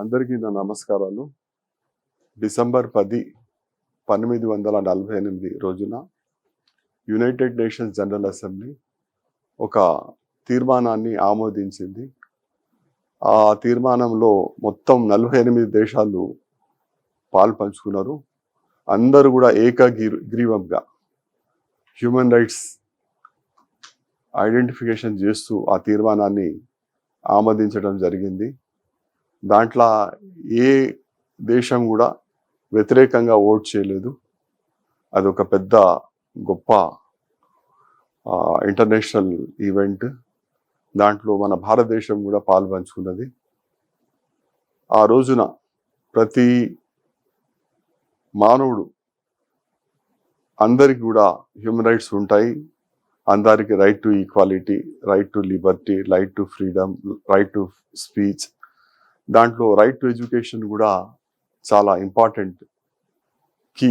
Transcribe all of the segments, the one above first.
అందరికీ నా నమస్కారాలు. డిసెంబర్ 10, 1848 రోజున యునైటెడ్ నేషన్స్ జనరల్ అసెంబ్లీ ఒక తీర్మానాన్ని ఆమోదించింది. ఆ తీర్మానంలో మొత్తం 48 దేశాలు పాలుపంచుకున్నారు. అందరూ కూడా ఏకగ్రీవంగా హ్యూమన్ రైట్స్ ఐడెంటిఫికేషన్ చేస్తూ ఆ తీర్మానాన్ని ఆమోదించడం జరిగింది. దాంట్లో ఏ దేశం కూడా వ్యతిరేకంగా ఓట్ చేయలేదు. అదొక పెద్ద గొప్ప ఇంటర్నేషనల్ ఈవెంట్. దాంట్లో మన భారతదేశం కూడా పాల్పంచుకున్నది. ఆ రోజున ప్రతి మానవుడు అందరికి కూడా హ్యూమన్ రైట్స్ ఉంటాయి. అందరికి right to equality, right to Liberty, right to freedom, right to speech. దాంట్లో రైట్ టు ఎడ్యుకేషన్ కూడా చాలా ఇంపార్టెంట్ కీ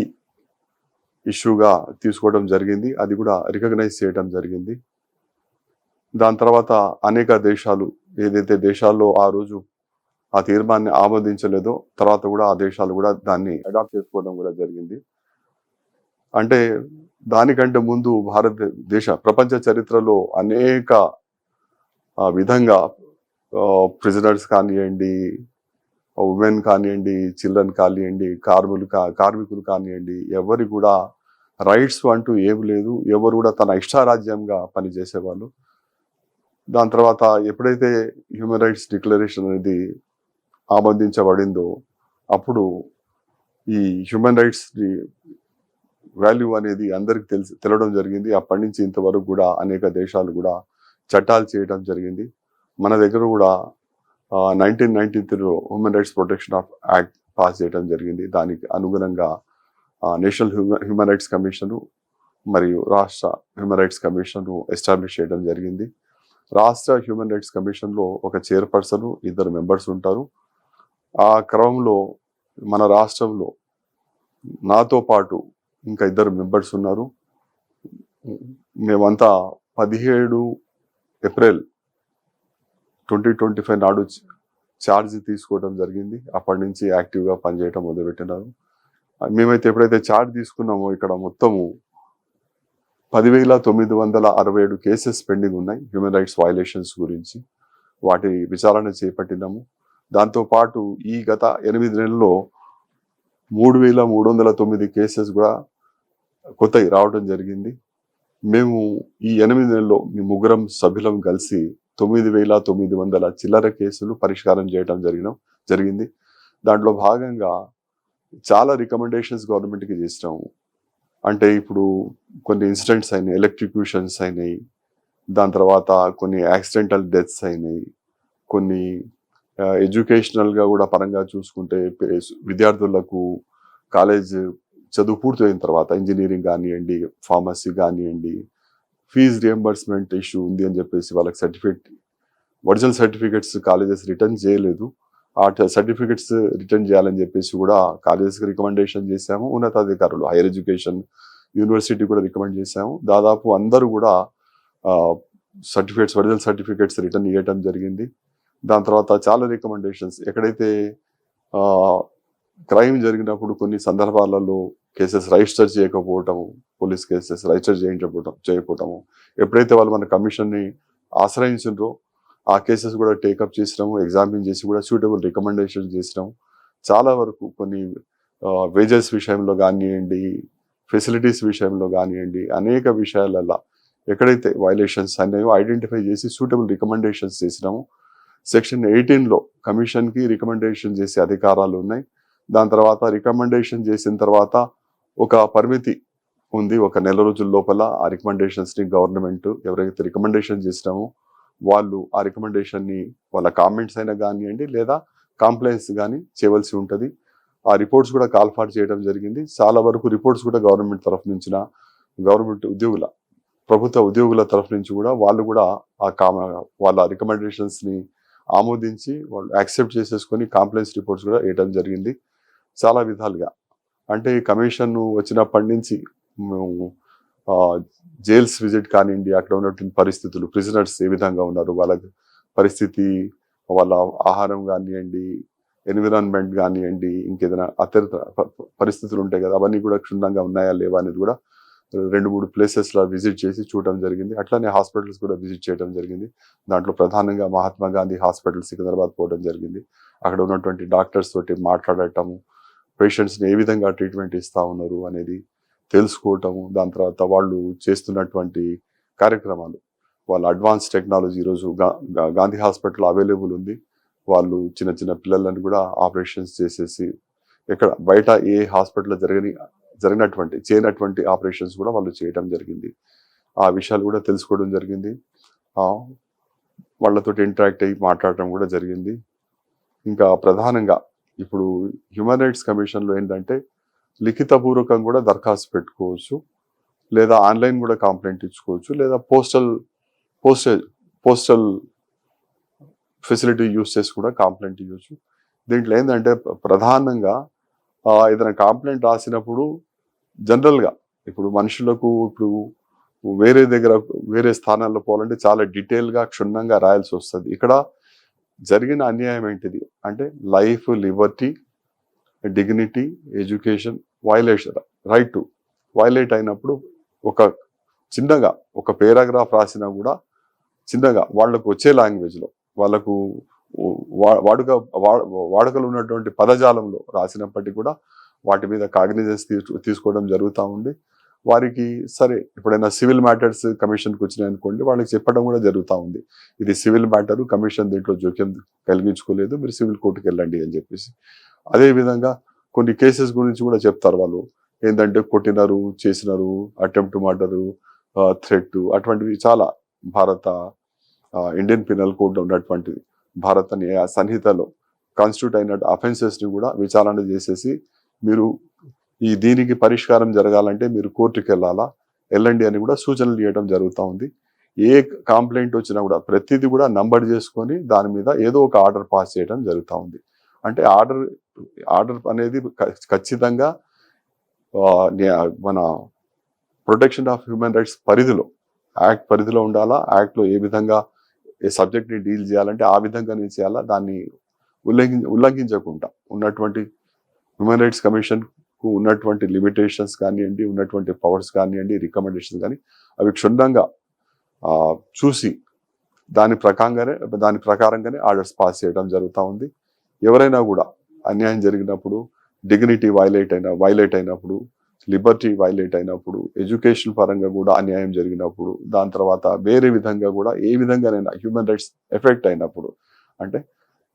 ఇష్యూగా తీసుకోవడం జరిగింది. అది కూడా రికగ్నైజ్ చేయడం జరిగింది. దాని తర్వాత అనేక దేశాలు, ఏదైతే దేశాల్లో ఆ రోజు ఆ తీర్మానాన్ని ఆమోదించలేదో తర్వాత కూడా ఆ దేశాలు కూడా దాన్ని అడాప్ట్ చేసుకోవడం కూడా జరిగింది. అంటే దానికంటే ముందు భారతదేశ ప్రపంచ చరిత్రలో అనేక విధంగా ప్రిజనర్స్ కానివ్వండి, ఉమెన్ కానివ్వండి, చిల్డ్రన్ కానివ్వండి, కార్మికులు కానివ్వండి, ఎవరి కూడా రైట్స్ అంటూ ఏమి లేదు. ఎవరు కూడా తన ఇష్టారాజ్యంగా పనిచేసేవాళ్ళు. దాని తర్వాత ఎప్పుడైతే హ్యూమన్ రైట్స్ డిక్లరేషన్ అనేది ఆమోదించబడిందో అప్పుడు ఈ హ్యూమన్ రైట్స్ వాల్యూ అనేది అందరికి తెలవడం జరిగింది. అప్పటి నుంచి ఇంతవరకు కూడా అనేక దేశాలు కూడా చట్టాలు చేయడం జరిగింది. మన దగ్గర కూడా 1993లో human rights protection of act pass చేయడం జరిగింది. దానికి అనుగుణంగా నేషనల్ హ్యూమన్ రైట్స్ కమిషన్ మరియు రాష్ట్ర హ్యూమన్ రైట్స్ కమిషన్ ఎస్టాబ్లిష్ చేయడం జరిగింది. రాష్ట్ర హ్యూమన్ రైట్స్ కమిషన్లో ఒక చైర్పర్సన్, 2 మెంబర్స్ ఉంటారు. ఆ క్రమంలో మన రాష్ట్రంలో నాతో పాటు ఇంకా 2 మెంబర్స్ ఉన్నారు. మేమంతా 17 ఏప్రిల్ 2025 నాడు ఛార్జ్ తీసుకోవడం జరిగింది. అప్పటి నుంచి యాక్టివ్గా పనిచేయడం మొదలుపెట్టినారు. మేమైతే ఎప్పుడైతే ఛార్జ్ తీసుకున్నామో ఇక్కడ మొత్తము 10,967 కేసెస్ పెండింగ్ ఉన్నాయి హ్యూమన్ రైట్స్ వయలేషన్స్ గురించి. వాటి విచారణ చేపట్టినాము. దాంతోపాటు ఈ గత 8 నెలల్లో 3,309 కేసెస్ కూడా కొత్తవి రావడం జరిగింది. మేము ఈ 8 నెలల్లో మీ ముగ్గురం సభ్యులం కలిసి 9,900 చిల్లర కేసులు పరిష్కారం చేయడం జరిగింది. దాంట్లో భాగంగా చాలా రికమెండేషన్స్ గవర్నమెంట్కి చేసినాము. అంటే ఇప్పుడు కొన్ని ఇన్సిడెంట్స్ అయినాయి, ఎలక్ట్రిక్యూషన్స్ అయినాయి, దాని తర్వాత కొన్ని యాక్సిడెంటల్ డెత్స్ అయినాయి, కొన్ని ఎడ్యుకేషనల్గా కూడా పరంగా చూసుకుంటే విద్యార్థులకు కాలేజ్ చదువు పూర్తయిన తర్వాత ఇంజనీరింగ్ కానివ్వండి, ఫార్మసీ కానివ్వండి, ఫీజు రియంబర్స్మెంట్ ఇష్యూ ఉంది అని చెప్పేసి వాళ్ళకి ఒరిజినల్ సర్టిఫికెట్స్ కాలేజెస్ రిటర్న్ చేయలేదు. ఆ సర్టిఫికెట్స్ రిటర్న్ చేయాలని చెప్పేసి కూడా కాలేజెస్కి రికమెండేషన్ చేశాము. ఉన్నతాధికారులు, హైయర్ ఎడ్యుకేషన్, యూనివర్సిటీ కూడా రికమెండ్ చేశాము. దాదాపు అందరూ కూడా ఒరిజినల్ సర్టిఫికెట్స్ రిటర్న్ ఇవ్వటం జరిగింది. దాని తర్వాత చాలా రికమెండేషన్స్, ఎక్కడైతే క్రైమ్ జరిగినప్పుడు కొన్ని సందర్భాలలో కేసెస్ రిజిస్టర్ చేయకపోవటము, పోలీస్ కేసెస్ రిజిస్టర్ చేయకపోవటము, ఎప్పుడైతే వాళ్ళు మన కమిషన్ని ఆశ్రయించారో ఆ కేసెస్ కూడా టేకప్ చేసినాము. ఎగ్జామిన్ చేసి కూడా సూటబుల్ రికమెండేషన్ చేసినాము. చాలా వరకు కొన్ని వేజెస్ విషయంలో కానివ్వండి, ఫెసిలిటీస్ విషయంలో కానివ్వండి, అనేక విషయాలలో ఎక్కడైతే వైలేషన్స్ అన్నాయో ఐడెంటిఫై చేసి సూటబుల్ రికమెండేషన్స్ చేసినాము. సెక్షన్ 18లో కమిషన్కి రికమెండేషన్ చేసే అధికారాలు ఉన్నాయి. దాని తర్వాత రికమెండేషన్ చేసిన తర్వాత ఒక పరిమితి ఉంది. ఒక నెల రోజుల లోపల ఆ రికమెండేషన్స్ని గవర్నమెంట్ ఎవరైతే రికమెండేషన్ చేసినామో వాళ్ళు ఆ రికమెండేషన్ని వాళ్ళ కామెంట్స్ అయినా కానివ్వండి లేదా కంప్లైంట్స్ కానీ చేయవలసి ఉంటుంది. ఆ రిపోర్ట్స్ కూడా కాల్ఫాట్ చేయడం జరిగింది. చాలా వరకు రిపోర్ట్స్ కూడా గవర్నమెంట్ తరఫు నుంచి, గవర్నమెంట్ ప్రభుత్వ ఉద్యోగుల తరఫు నుంచి కూడా వాళ్ళు కూడా వాళ్ళ రికమెండేషన్స్ని ఆమోదించి వాళ్ళు యాక్సెప్ట్ చేసేసుకొని కంప్లైంట్స్ రిపోర్ట్స్ కూడా వేయడం జరిగింది. చాలా విధాలుగా అంటే కమిషన్ వచ్చినప్పటి నుంచి మేము జైల్స్ విజిట్ కానివ్వండి, అక్కడ ఉన్నటువంటి పరిస్థితులు, ప్రిజనర్స్ ఏ విధంగా ఉన్నారు, వాళ్ళ పరిస్థితి, వాళ్ళ ఆహారం కానివ్వండి, ఎన్విరాన్మెంట్ కానివ్వండి, ఇంకేదైనా అతర పరిస్థితులు ఉంటాయి కదా, అవన్నీ కూడా క్షుణ్ణంగా ఉన్నాయా లేవా అనేది కూడా 2-3 ప్లేసెస్లో విజిట్ చేసి చూడడం జరిగింది. అట్లానే హాస్పిటల్స్ కూడా విజిట్ చేయడం జరిగింది. దాంట్లో ప్రధానంగా మహాత్మా గాంధీ హాస్పిటల్ సికింద్రాబాద్ పోవడం జరిగింది. అక్కడ ఉన్నటువంటి డాక్టర్స్ తోటి మాట్లాడటము, పేషెంట్స్ని ఏ విధంగా ట్రీట్మెంట్ ఇస్తూ ఉన్నారు అనేది తెలుసుకోవటము, దాని తర్వాత వాళ్ళు చేస్తున్నటువంటి కార్యక్రమాలు, వాళ్ళ అడ్వాన్స్ టెక్నాలజీ ఈరోజు గాంధీ హాస్పిటల్ అవైలబుల్ ఉంది. వాళ్ళు చిన్న చిన్న పిల్లలను కూడా ఆపరేషన్స్ చేసేసి ఎక్కడ బయట ఏ హాస్పిటల్లో చేయనటువంటి ఆపరేషన్స్ కూడా వాళ్ళు చేయడం జరిగింది. ఆ విషయాలు కూడా తెలుసుకోవడం జరిగింది. వాళ్ళతో ఇంటరాక్ట్ అయ్యి మాట్లాడటం కూడా జరిగింది. ఇంకా ప్రధానంగా ఇప్పుడు హ్యూమన్ రైట్స్ కమిషన్లో ఏంటంటే లిఖితపూర్వకంగా కూడా దరఖాస్తు పెట్టుకోవచ్చు, లేదా ఆన్లైన్ కూడా కంప్లైంట్ ఇచ్చుకోవచ్చు, లేదా పోస్టల్ ఫెసిలిటీ యూస్ చేసి కూడా కంప్లైంట్ ఇవ్వచ్చు. దీంట్లో ఏంటంటే ప్రధానంగా ఏదైనా కంప్లైంట్ రాసినప్పుడు జనరల్గా ఇప్పుడు మనుషులకు ఇప్పుడు వేరే స్థానాల్లో పోవాలంటే చాలా డీటెయిల్గా క్షుణ్ణంగా రాయాల్సి వస్తుంది. ఇక్కడ జరిగిన అన్యాయం ఏంటిది అంటే life, Liberty, dignity, education right to violate అయినప్పుడు ఒక పేరాగ్రాఫ్ రాసినా కూడా చిన్నగా వాళ్ళకు వచ్చే లాంగ్వేజ్లో, వాళ్ళకు వాడుకలు ఉన్నటువంటి పదజాలంలో రాసినప్పటికీ కూడా వాటి మీద కాగ్నిజెన్స్ తీసుకోవడం జరుగుతూ ఉంది. వారికి సరే ఎప్పుడైనా సివిల్ మ్యాటర్స్ కమిషన్కి వచ్చినాయి అనుకోండి, వాళ్ళకి చెప్పడం కూడా జరుగుతూ ఉంది, ఇది సివిల్ మ్యాటరు, కమిషన్ దీంట్లో జోక్యం కలిగించుకోలేదు, మీరు సివిల్ కోర్టుకు వెళ్ళండి అని చెప్పేసి. అదేవిధంగా కొన్ని కేసెస్ గురించి కూడా చెప్తారు వాళ్ళు, ఏంటంటే కొట్టినారు, చేసినారు, అటెంప్ట్ మర్డరు, థ్రెట్, అటువంటివి చాలా ఇండియన్ పినల్ కోడ్లో ఉన్నటువంటి భారత న్యాయ సంహితలో కాన్స్టిట్యూట్ అయిన అఫెన్సెస్ని కూడా విచారణ చేసేసి మీరు దీనికి పరిష్కారం జరగాలంటే మీరు కోర్టుకు వెళ్ళండి అని కూడా సూచనలు చేయడం జరుగుతూ ఉంది. ఏ కంప్లైంట్ వచ్చినా కూడా ప్రతిదీ కూడా నంబర్ చేసుకొని దాని మీద ఏదో ఒక ఆర్డర్ పాస్ చేయడం జరుగుతూ ఉంది. అంటే ఆర్డర్ అనేది ఖచ్చితంగా మన protection of human rights act పరిధిలో ఉండాలా. యాక్ట్లో ఏ విధంగా సబ్జెక్ట్ని డీల్ చేయాలంటే ఆ విధంగానే చేయాలా. దాన్ని ఉల్లంఘించకుండా ఉన్నటువంటి హ్యూమన్ రైట్స్ కమిషన్కు ఉన్నటువంటి లిమిటేషన్స్ కానివ్వండి, ఉన్నటువంటి పవర్స్ కానివ్వండి, రికమెండేషన్స్ కానీ అవి క్షుణ్ణంగా చూసి దాని ప్రకారంగానే ఆర్డర్స్ పాస్ చేయడం జరుగుతూ ఉంది. ఎవరైనా కూడా అన్యాయం జరిగినప్పుడు, డిగ్నిటీ వైలేట్ అయినప్పుడు, లిబర్టీ వైలేట్ అయినప్పుడు, ఎడ్యుకేషన్ పరంగా కూడా అన్యాయం జరిగినప్పుడు, దాని తర్వాత వేరే విధంగా కూడా ఏ విధంగానైనా హ్యూమన్ రైట్స్ ఎఫెక్ట్ అయినప్పుడు, అంటే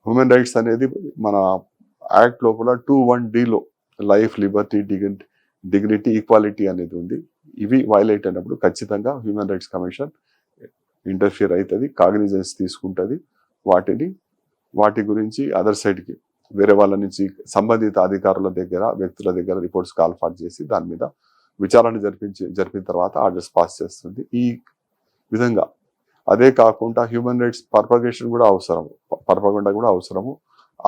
హ్యూమన్ రైట్స్ అనేది మన యాక్ట్ లోపల 2(1)(d)లో లైఫ్, లిబర్టీ, డిగ్నిటీ, ఈక్వాలిటీ అనేది ఉంది. ఇవి వైలేట్ అయినప్పుడు ఖచ్చితంగా హ్యూమన్ రైట్స్ కమిషన్ ఇంటర్ఫియర్ అవుతుంది, కాగ్నిజెన్స్ తీసుకుంటుంది. వాటి గురించి అదర్ సైడ్కి వేరే వాళ్ళ నుంచి సంబంధిత అధికారుల దగ్గర, వ్యక్తుల దగ్గర రిపోర్ట్స్ కాల్ఫాట్ చేసి దాని మీద విచారణ జరిపిన తర్వాత ఆర్డర్స్ పాస్ చేస్తుంది. ఈ విధంగా అదే కాకుండా హ్యూమన్ రైట్స్ పర్పగేషన్ కూడా అవసరము.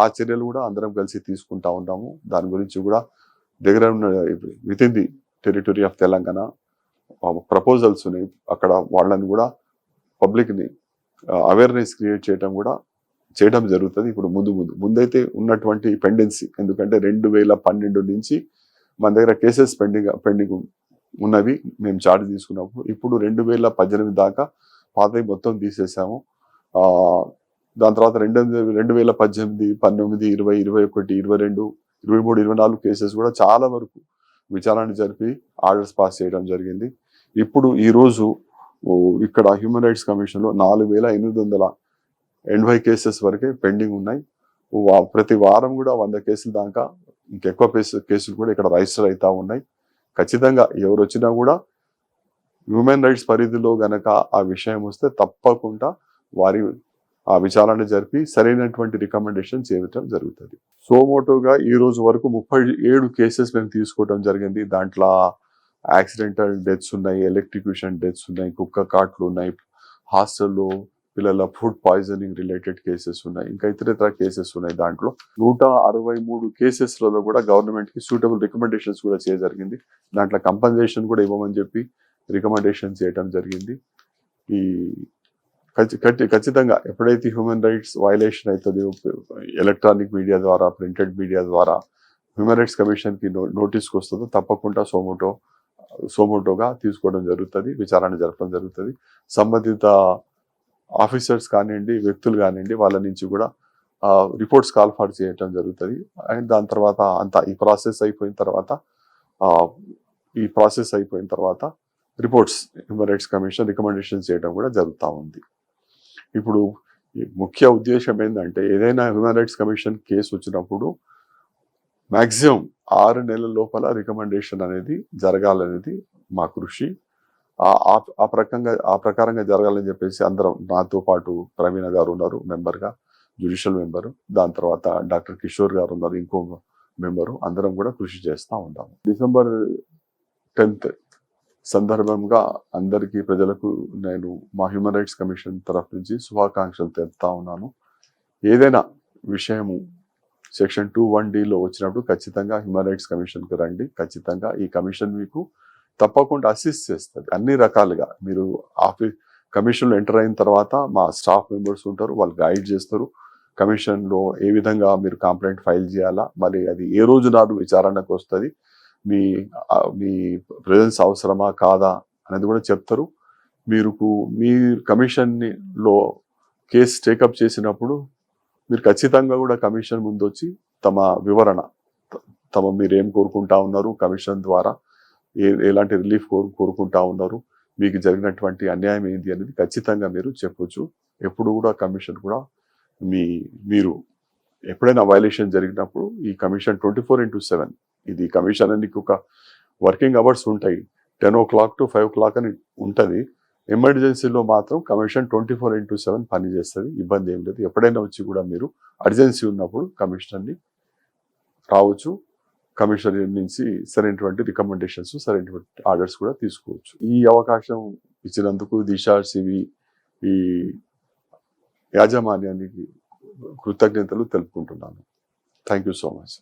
ఆ చర్యలు కూడా అందరం కలిసి తీసుకుంటా ఉన్నాము. దాని గురించి కూడా దగ్గర ఉన్న with in the territory of Telangana proposals ఉన్నాయి. అక్కడ వాళ్ళని కూడా పబ్లిక్ని అవేర్నెస్ క్రియేట్ చేయడం జరుగుతుంది. ఇప్పుడు ముందైతే ఉన్నటువంటి పెండెన్సీ, ఎందుకంటే 2012 నుంచి మన దగ్గర కేసెస్ పెండింగ్ ఉన్నవి మేము చార్జ్ తీసుకున్నప్పుడు. ఇప్పుడు 2018 దాకా పాతవి మొత్తం తీసేసాము. దాని తర్వాత 2018, 19, 20, 21, 22, 23, 24 కేసెస్ కూడా చాలా వరకు విచారణ జరిపి ఆర్డర్స్ పాస్ చేయడం జరిగింది. ఇప్పుడు ఈరోజు ఇక్కడ హ్యూమన్ రైట్స్ కమిషన్లో 4880 కేసెస్ వరకే పెండింగ్ ఉన్నాయి. ప్రతి వారం కూడా 100 కేసుల దాకా ఇంకెక్కువ కేసులు కూడా ఇక్కడ రిజిస్టర్ అవుతా ఉన్నాయి. ఖచ్చితంగా ఎవరు వచ్చినా కూడా హ్యూమన్ రైట్స్ పరిధిలో గనక ఆ విషయం వస్తే తప్పకుండా వారి ఆ విచారణ జరిపి సరైనటువంటి రికమెండేషన్ చేయడం జరుగుతుంది. సోమోటోగా ఈ రోజు వరకు 37 కేసెస్ మేము తీసుకోవడం జరిగింది. దాంట్లో యాక్సిడెంటల్ డెత్స్ ఉన్నాయి, ఎలక్ట్రిక్యూషన్ డెత్స్ ఉన్నాయి, కుక్క కాట్లు ఉన్నాయి, హాస్టల్లో పిల్లల ఫుడ్ పాయిజనింగ్ రిలేటెడ్ కేసెస్ ఉన్నాయి, ఇంకా ఇతర కేసెస్ ఉన్నాయి. దాంట్లో 163 కేసెస్లలో కూడా గవర్నమెంట్కి సూటబుల్ రికమెండేషన్స్ కూడా జరిగింది. దాంట్లో కంపన్సేషన్ కూడా ఇవ్వమని చెప్పి రికమెండేషన్ చేయడం జరిగింది. ఈ ఖచ్చితంగా ఎప్పుడైతే హ్యూమన్ రైట్స్ వైలేషన్ అవుతుందో ఎలక్ట్రానిక్ మీడియా ద్వారా, ప్రింటెడ్ మీడియా ద్వారా హ్యూమన్ రైట్స్ కమిషన్కి నోటీస్కి వస్తుందో తప్పకుండా సోమోటోగా తీసుకోవడం జరుగుతుంది, విచారణ జరపడం జరుగుతుంది. సంబంధిత ఆఫీసర్స్ కానివ్వండి, వ్యక్తులు కానివ్వండి, వాళ్ళ నుంచి కూడా రిపోర్ట్స్ కాల్ ఫార్ చేయటం జరుగుతుంది. అండ్ దాని తర్వాత ఈ ప్రాసెస్ అయిపోయిన తర్వాత reports human rights commission recommendation చేయడం కూడా జరుగుతూ ఉంది. ఇప్పుడు ఈ ముఖ్య ఉద్దేశం ఏంటంటే ఏదైనా హ్యూమన్ రైట్స్ కమిషన్ కేసు వచ్చినప్పుడు మ్యాక్సిమం 6 నెలల లోపల రికమెండేషన్ అనేది జరగాలనేది మా కృషి. ఆ ప్రకారంగా జరగాలని చెప్పేసి అందరం, నాతో పాటు ప్రవీణ గారు ఉన్నారు మెంబర్గా, జ్యుడిషియల్ మెంబరు, దాని తర్వాత డాక్టర్ కిషోర్ గారు ఉన్నారు ఇంకో మెంబరు, అందరం కూడా కృషి చేస్తూ ఉంటాము. December 10th సందర్భంగా అందరికీ ప్రజలకు నేను మా హ్యూమన్ రైట్స్ కమిషన్ తరఫు నుంచి శుభాకాంక్షలు తెలుపుతా ఉన్నాను. ఏదైనా విషయము సెక్షన్ 2(1)(d)లో వచ్చినప్పుడు ఖచ్చితంగా హ్యూమన్ రైట్స్ కమిషన్కి రండి. ఖచ్చితంగా ఈ కమిషన్ మీకు తప్పకుండా అసిస్ట్ చేస్తుంది అన్ని రకాలుగా. మీరు కమిషన్లో ఎంటర్ అయిన తర్వాత మా స్టాఫ్ మెంబర్స్ ఉంటారు, వాళ్ళు గైడ్ చేస్తారు. కమిషన్లో ఏ విధంగా మీరు కంప్లైంట్ ఫైల్ చేయాలా, మరి అది ఏ రోజు నాడు విచారణకు వస్తుంది, మీ ప్రెజెన్స్ అవసరమా కాదా అనేది కూడా చెప్తారు. మీ కమిషన్లో కేసు టేకప్ చేసినప్పుడు మీరు ఖచ్చితంగా కూడా కమిషన్ ముందు వచ్చి తమ వివరణ, మీరేం కోరుకుంటా ఉన్నారు, కమిషన్ ద్వారా ఎలాంటి రిలీఫ్ కోరుకుంటా ఉన్నారు, మీకు జరిగినటువంటి అన్యాయం ఏంటి అనేది ఖచ్చితంగా మీరు చెప్పొచ్చు. ఎప్పుడు కూడా కమిషన్ కూడా మీరు ఎప్పుడైనా వైలేషన్ జరిగినప్పుడు ఈ కమిషన్ 24/7, ఇది కమిషన్ అనేది ఒక వర్కింగ్ అవర్స్ ఉంటాయి, 10 o'clock to 5 o'clock అని ఉంటుంది. ఎమర్జెన్సీలో మాత్రం కమిషన్ 24/7 పనిచేస్తుంది, ఇబ్బంది ఏం లేదు. ఎప్పుడైనా వచ్చి కూడా మీరు అర్జెన్సీ ఉన్నప్పుడు కమిషనర్ని రావచ్చు, కమిషనర్ నుంచి సరైనటువంటి రికమెండేషన్స్, సరైనటువంటి ఆర్డర్స్ కూడా తీసుకోవచ్చు. ఈ అవకాశం ఇచ్చినందుకు దిశ సివి ఈ యాజమాన్యానికి కృతజ్ఞతలు తెలుపుకుంటున్నాను. Thank you so much.